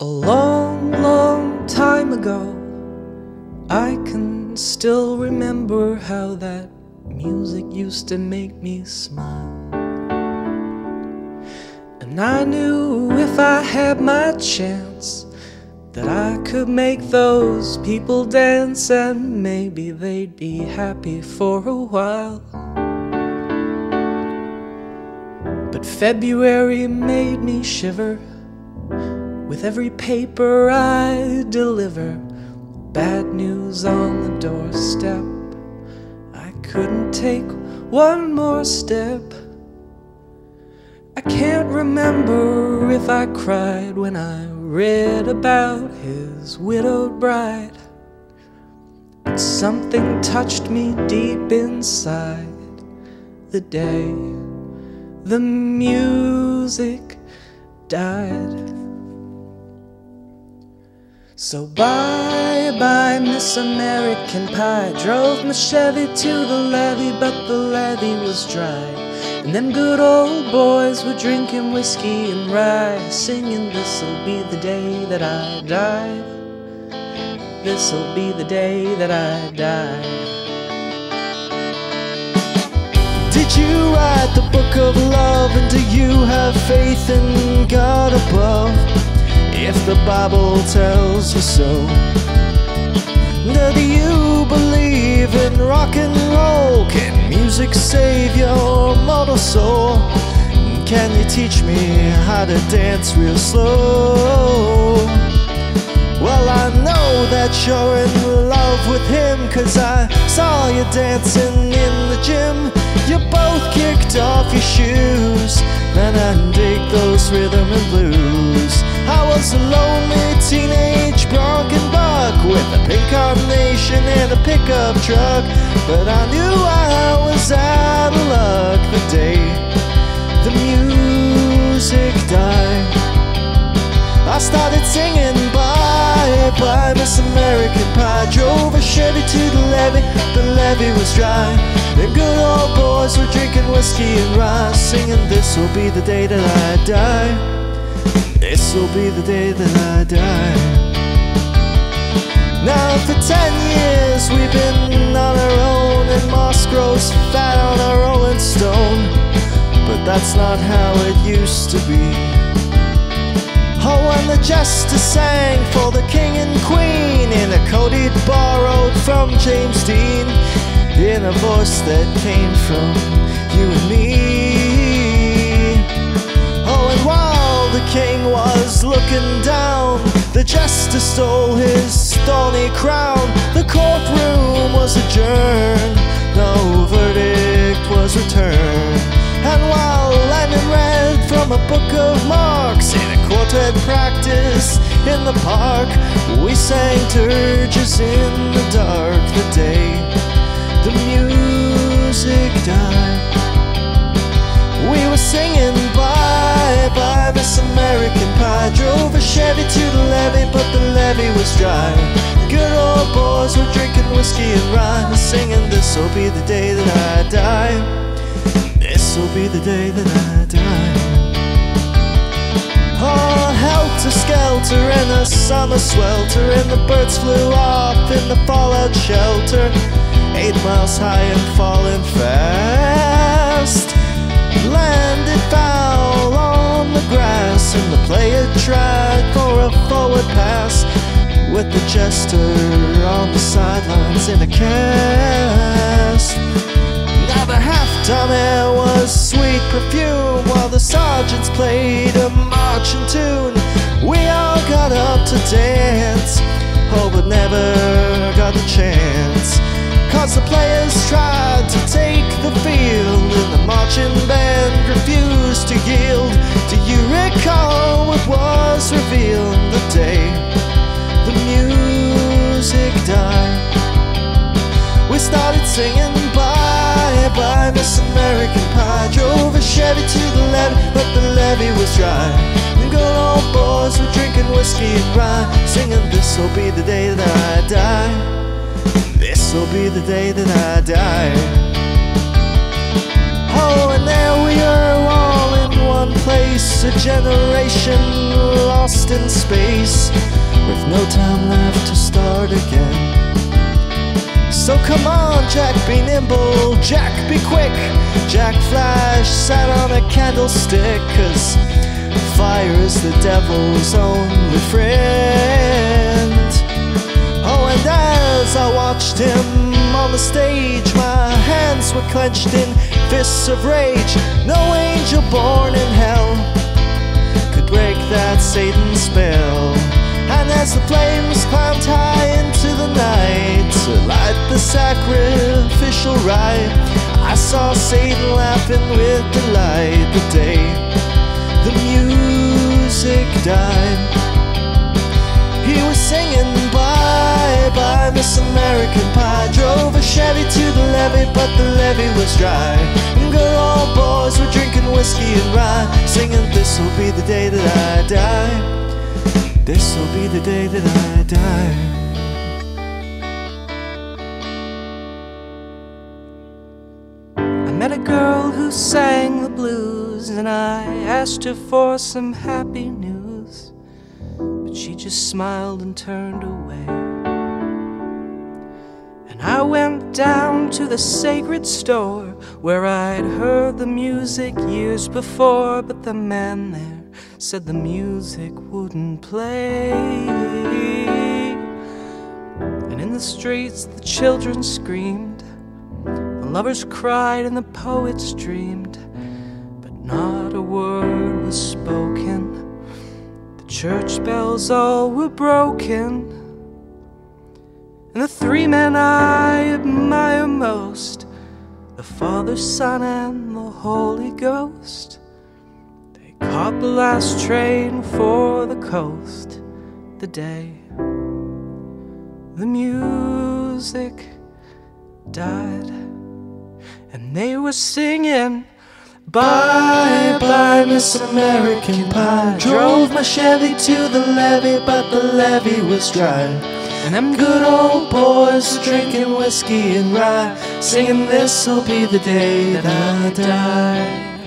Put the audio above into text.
A long, long time ago, I can still remember how that music used to make me smile. And I knew if I had my chance that I could make those people dance, and maybe they'd be happy for a while. But February made me shiver with every paper I deliver. Bad news on the doorstep. I couldn't take one more step. I can't remember if I cried when I read about his widowed bride, but something touched me deep inside the day the music died. So bye-bye, Miss American Pie. Drove my Chevy to the levee, but the levee was dry. And them good old boys were drinking whiskey and rye, singing, "This'll be the day that I die. This'll be the day that I die." Did you write the book of love, and do you have faith in God above? If the Bible tells you so, do you believe in rock and roll? Can music save your mortal soul? Can you teach me how to dance real slow? Well, I know that you're in love with him, 'cause I saw you dancing in the gym. You both kicked off your shoes, and I dig those rhythm and blues. I was a lonely teenage bronc and buck with a pink carnation and a pickup truck, but I knew I was out of luck the day the music died. I started singing bye-bye, Miss American Pie. Drove a Chevy to the levee was dry. The good old boys were drinking whiskey and rye, singing, "This'll be the day that I die. This'll be the day that I die." Now for 10 years we've been on our own, and moss grows fat on a rolling stone, but that's not how it used to be. Oh, when the jester sang for the king and queen in a coat he'd borrowed from James Dean, in a voice that came from you and me. Oh, and while the king was looking down, the jester stole his thorny crown. The courtroom was adjourned, no verdict was returned. And while Lennon read from a book of Marx in a quartet practice in the park, we sang dirges in the dark the day the music died. We were singing bye-bye, Miss American Pie. Drove a Chevy to the levee, but the levee was dry. Good old boys were drinking whiskey and rye, singing, "This'll be the day that I die. This'll be the day that I die." Oh, helter-skelter in a summer swelter, and the birds flew up in the fallout shelter, 8 miles high and falling fast. Landed foul on the grass, and the player tried for a forward pass, with the jester on the sidelines in a cast. Now the halftime air was sweet perfume, while the sergeants played a marching tune. We all got up to dance, oh, but never got the chance, 'cause the players tried to take the field, and the marching band refused to yield. Do you recall what was revealed the day the music died? We started singing bye-bye, Miss American Pie. Drove a Chevy to the levee, but the levee was dry. The good old boys were drinking whiskey and rye, singing, "This'll be the day that I die. This'll be the day that I die." Oh, and there we are, all in one one place, a generation lost in space, with no time left to start again. So come on, Jack, be nimble, Jack, be quick. Jack Flash sat on a candlestick, 'cause fire is the devil's only friend. Oh, and as I watched him on the stage, my hands were clenched in fists of rage. No angel born in hell could break that Satan spell. And as the flames climbed high into the night to light the sacrificial rite, I saw Satan laughing with delight the day the music died. He was singing bye bye Miss American Pie, drove a Chevy to the levee, but the levee was dry. And good old boys were drinking whiskey and rye, singing this'll be the day that I die, this'll be the day that I die. I met a girl who sang the blues, and I asked her for some happy news, but she just smiled and turned away. And I went down to the sacred store where I'd heard the music years before, but the man there said the music wouldn't play. And in the streets the children screamed, the lovers cried and the poets dreamed, but not a word was spoken. The church bells all were broken. And the three men I admire most, the Father, Son, and the Holy Ghost, they caught the last train for the coast the day the music died. And they were singing bye bye Miss American Pie, drove my Chevy to the levee, but the levee was dry. And them good old boys drinking whiskey and rye, singing this'll be the day that I die.